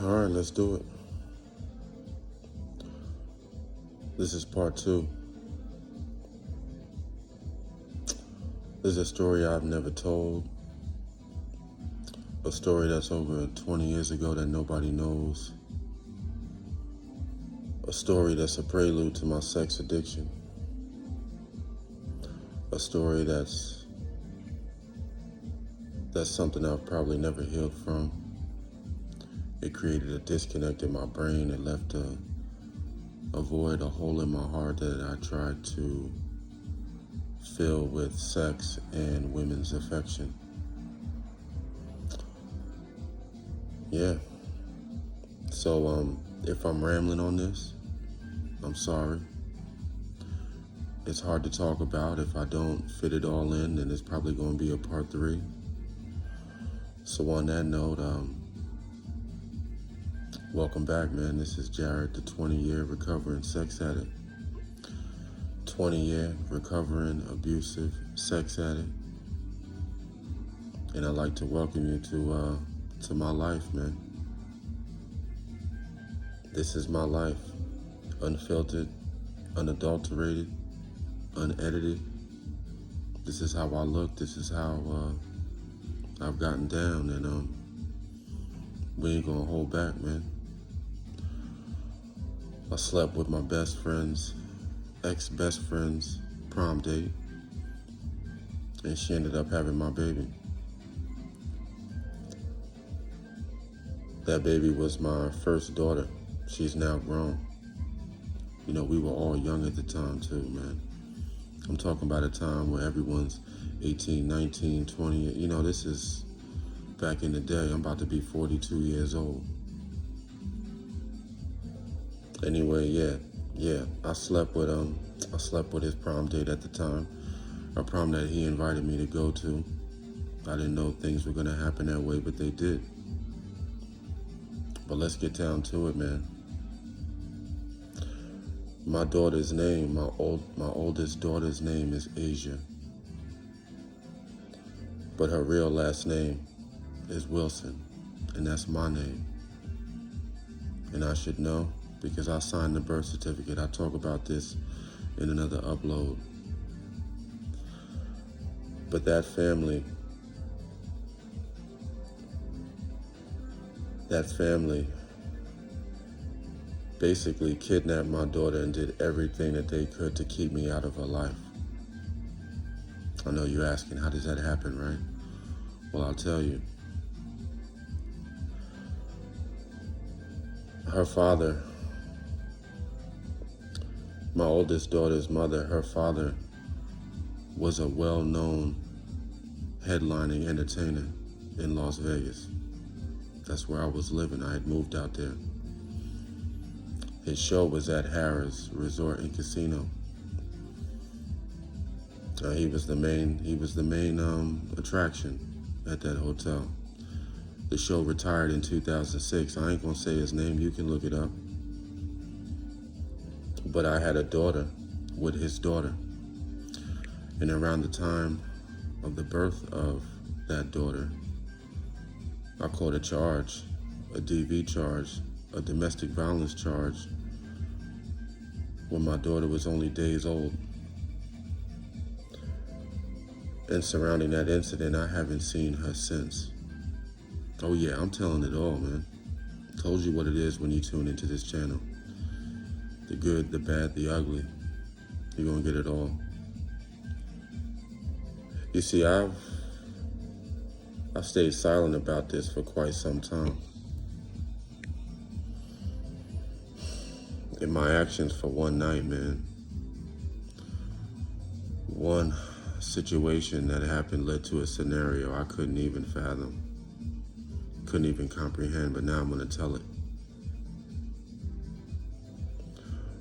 All right, let's do it. This is part two. This is a story I've never told. A story that's over 20 years ago that nobody knows. A story that's a prelude to my sex addiction. A story that's something I've probably never healed from. It created a disconnect in my brain. It left a void, a hole in my heart that I tried to fill with sex and women's affection. Yeah. So if I'm rambling on this, I'm sorry. It's hard to talk about. If I don't fit it all in, then it's probably going to be a part 3. So on that note, welcome back, man. This is Jared, the 20-year recovering sex addict. 20-year recovering abusive sex addict. And I'd like to welcome you to my life, man. This is my life. Unfiltered, unadulterated, unedited. This is how I look. This is how I've gotten down, and we ain't gonna hold back, man. I slept with my best friend's ex-best friend's prom date, and she ended up having my baby. That baby was my first daughter. She's now grown. You know, we were all young at the time too, man. I'm talking about a time where everyone's 18, 19, 20. You know, this is back in the day. I'm about to be 42 years old. Anyway, yeah. I slept with his prom date at the time. A prom that he invited me to go to. I didn't know things were gonna happen that way, but they did. But let's get down to it, man. My daughter's name, my oldest daughter's name is Asia. But her real last name is Wilson, and that's my name. And I should know because I signed the birth certificate. I talk about this in another upload. But that family basically kidnapped my daughter and did everything that they could to keep me out of her life. I know you're asking, how does that happen, right? Well, I'll tell you. Her father, my oldest daughter's mother, her father was a well-known headlining entertainer in Las Vegas. That's where I was living. I had moved out there. His show was at Harrah's Resort and Casino. He was the main attraction at that hotel. The show retired in 2006. I ain't gonna say his name. You can look it up. But I had a daughter with his daughter. And around the time of the birth of that daughter, I caught a charge, a DV charge, a domestic violence charge, when my daughter was only days old. And surrounding that incident, I haven't seen her since. Oh yeah, I'm telling it all, man. Told you what it is when you tune into this channel. The good, the bad, the ugly. You're gonna get it all. You see, I've stayed silent about this for quite some time. In my actions for one night, man. One situation that happened led to a scenario I couldn't even fathom. Couldn't even comprehend, but now I'm gonna tell it.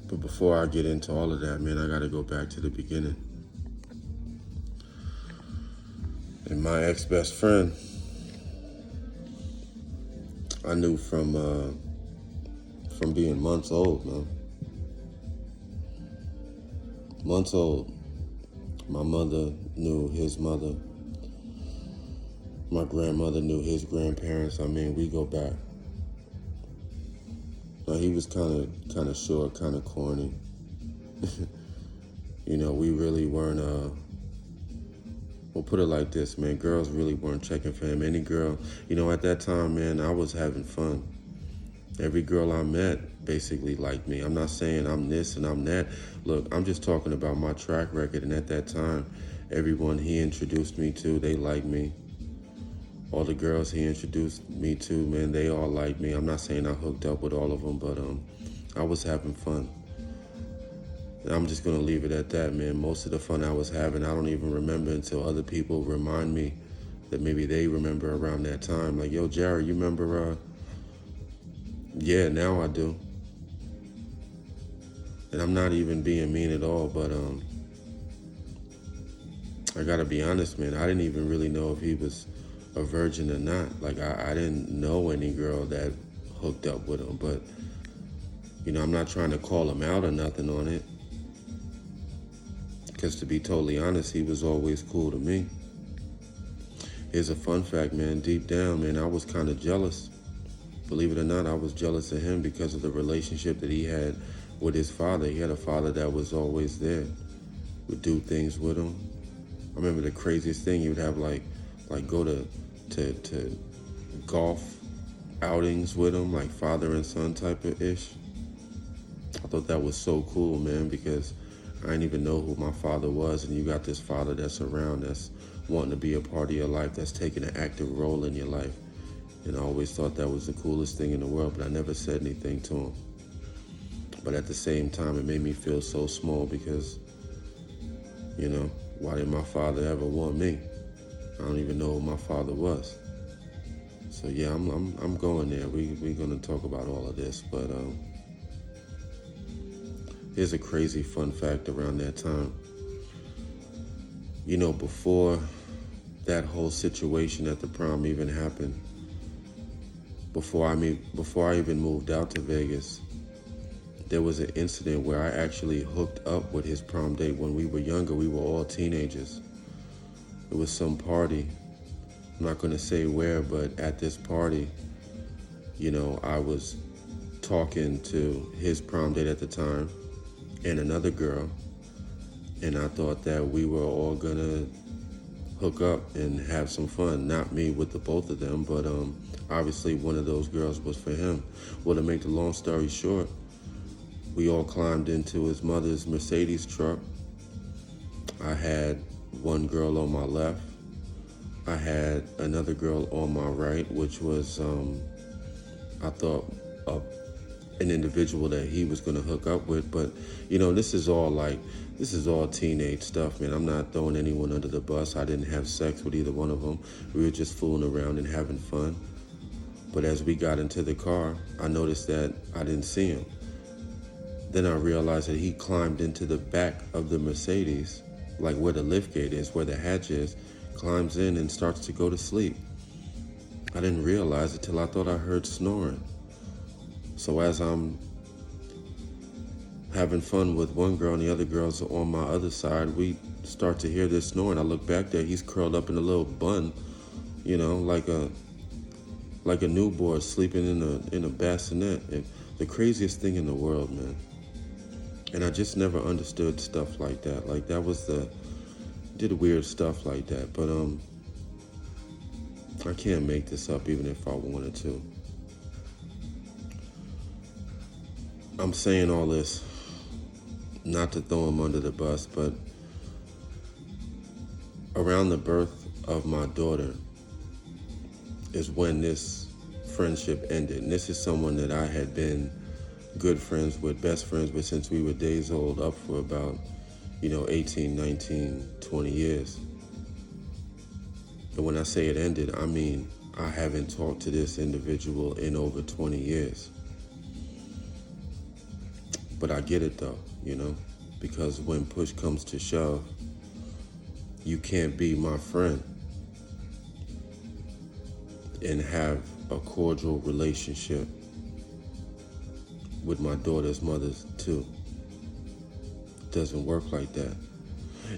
But before I get into all of that, man, I gotta go back to the beginning. And my ex-best friend, I knew from being months old, man. Months old. My mother knew his mother. My grandmother knew his grandparents. I mean, we go back. he was kind of short, kind of corny. We really weren't. We'll put it like this, man. Girls really weren't checking for him. Any girl, at that time, man, I was having fun. Every girl I met basically liked me. I'm not saying I'm this and I'm that. Look, I'm just talking about my track record. And at that time, everyone he introduced me to, they liked me. All the girls he introduced me to, man, they all liked me. I'm not saying I hooked up with all of them, but I was having fun. And I'm just going to leave it at that, man. Most of the fun I was having, I don't even remember until other people remind me that maybe they remember around that time. Like, yo, Jared, you remember? Yeah, now I do. And I'm not even being mean at all, but I got to be honest, man. I didn't even really know if he was a virgin or not. Like, I didn't know any girl that hooked up with him, but, I'm not trying to call him out or nothing on it. Because to be totally honest, he was always cool to me. Here's a fun fact, man. Deep down, man, I was kind of jealous. Believe it or not, I was jealous of him because of the relationship that he had with his father. He had a father that was always there, would do things with him. I remember the craziest thing, he would have like go to golf outings with him, like father and son type of ish. I thought that was so cool, man, because I didn't even know who my father was, and you got this father that's around, that's wanting to be a part of your life, that's taking an active role in your life. And I always thought that was the coolest thing in the world, but I never said anything to him. But at the same time, it made me feel so small because, why did my father ever want me? I don't even know who my father was. So yeah, I'm going there. We're gonna talk about all of this, but here's a crazy fun fact around that time. Before that whole situation at the prom even happened, before I even moved out to Vegas, there was an incident where I actually hooked up with his prom date. When we were younger, we were all teenagers. It was some party. I'm not going to say where, but at this party, I was talking to his prom date at the time and another girl, and I thought that we were all going to hook up and have some fun. Not me with the both of them, but obviously one of those girls was for him. Well, to make the long story short, we all climbed into his mother's Mercedes truck. I had one girl on my left. I had another girl on my right, which was, I thought, an individual that he was going to hook up with. But, this is all teenage stuff, man. I'm not throwing anyone under the bus. I didn't have sex with either one of them. We were just fooling around and having fun. But as we got into the car, I noticed that I didn't see him. Then I realized that he climbed into the back of the Mercedes, like where the lift gate is, where the hatch is, climbs in and starts to go to sleep. I didn't realize it till I thought I heard snoring. So as I'm having fun with one girl and the other girls are on my other side, we start to hear this snoring. I look back there, he's curled up in a little bun, like a newborn sleeping in a bassinet. And the craziest thing in the world, man. And I just never understood stuff like that. Like that was did weird stuff like that. But I can't make this up even if I wanted to. I'm saying all this not to throw him under the bus, but around the birth of my daughter is when this friendship ended. And this is someone that I had been good friends with, best friends with since we were days old, up for about, 18, 19, 20 years. And when I say it ended, I mean I haven't talked to this individual in over 20 years. But I get it though, because when push comes to shove, you can't be my friend and have a cordial relationship with my daughter's mothers too. It doesn't work like that.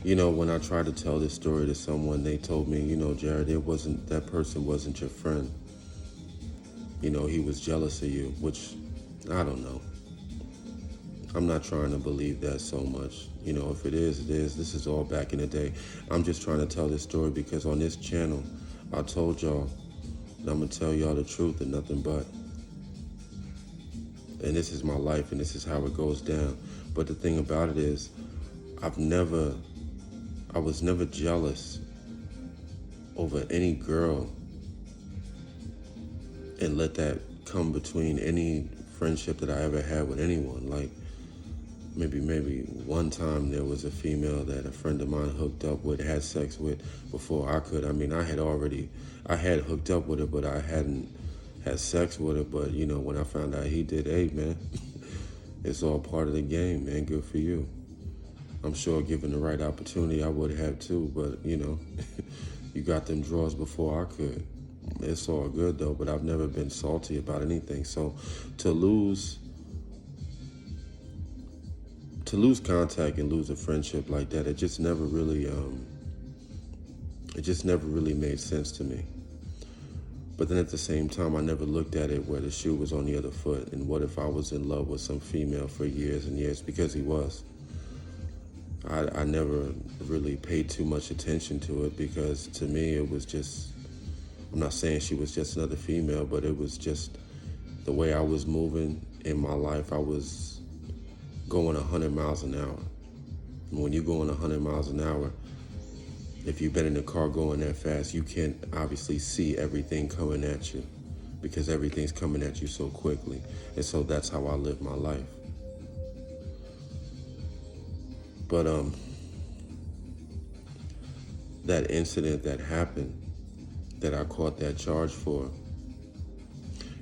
When I tried to tell this story to someone, they told me, Jared, that person wasn't your friend. He was jealous of you, which I don't know. I'm not trying to believe that so much. You know, if it is, it is. This is all back in the day. I'm just trying to tell this story because on this channel, I told y'all that I'm going to tell y'all the truth and nothing but. And this is my life and this is how it goes down. But the thing about it is, I was never jealous over any girl and let that come between any friendship that I ever had with anyone. Like, maybe one time there was a female that a friend of mine hooked up with, had sex with before I could. I mean, I had hooked up with her, but I hadn't had sex with her. But, you know, when I found out he did, hey, man, it's all part of the game, man. Good for you. I'm sure given the right opportunity, I would have too. But, you know, you got them draws before I could. It's all good, though, but I've never been salty about anything. So to lose contact and lose a friendship like that, it just never really made sense to me. But then at the same time, I never looked at it where the shoe was on the other foot. And what if I was in love with some female for years and years? Because he was. I never really paid too much attention to it because to me it was just, I'm not saying she was just another female, but it was just the way I was moving in my life. I was going 100 miles an hour. And when you're going 100 miles an hour, if you've been in a car going that fast, you can't obviously see everything coming at you because everything's coming at you so quickly. And so that's how I live my life. But that incident that happened, that I caught that charge for,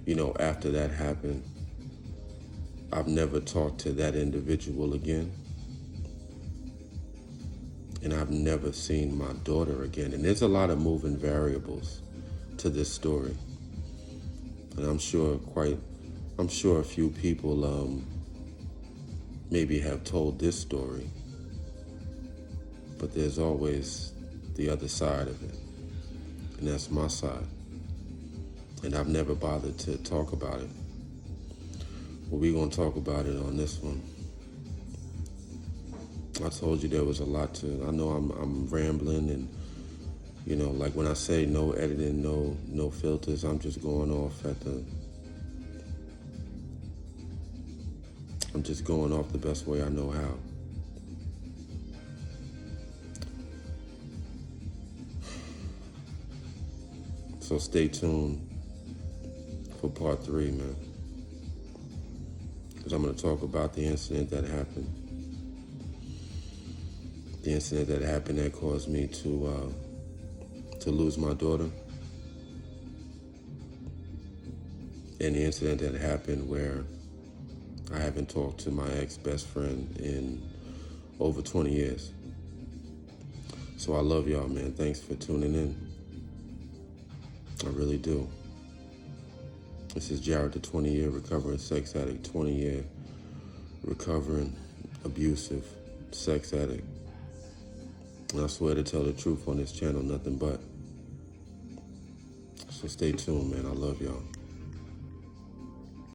you know, after that happened, I've never talked to that individual again. And I've never seen my daughter again. And there's a lot of moving variables to this story. And I'm sure a few people maybe have told this story. But there's always the other side of it. And that's my side. And I've never bothered to talk about it. Well, we're going to talk about it on this one. I told you there was a lot to, I know I'm rambling and, you know, like when I say no editing, no filters, I'm just going off I'm just going off the best way I know how. So stay tuned for part 3, man. Because I'm going to talk about the incident that happened. The incident that happened that caused me to lose my daughter. And the incident that happened where I haven't talked to my ex-best friend in over 20 years. So I love y'all, man. Thanks for tuning in. I really do. This is Jared, the 20-year recovering sex addict, 20-year recovering abusive sex addict. And I swear to tell the truth on this channel, nothing but. So stay tuned, man. I love y'all.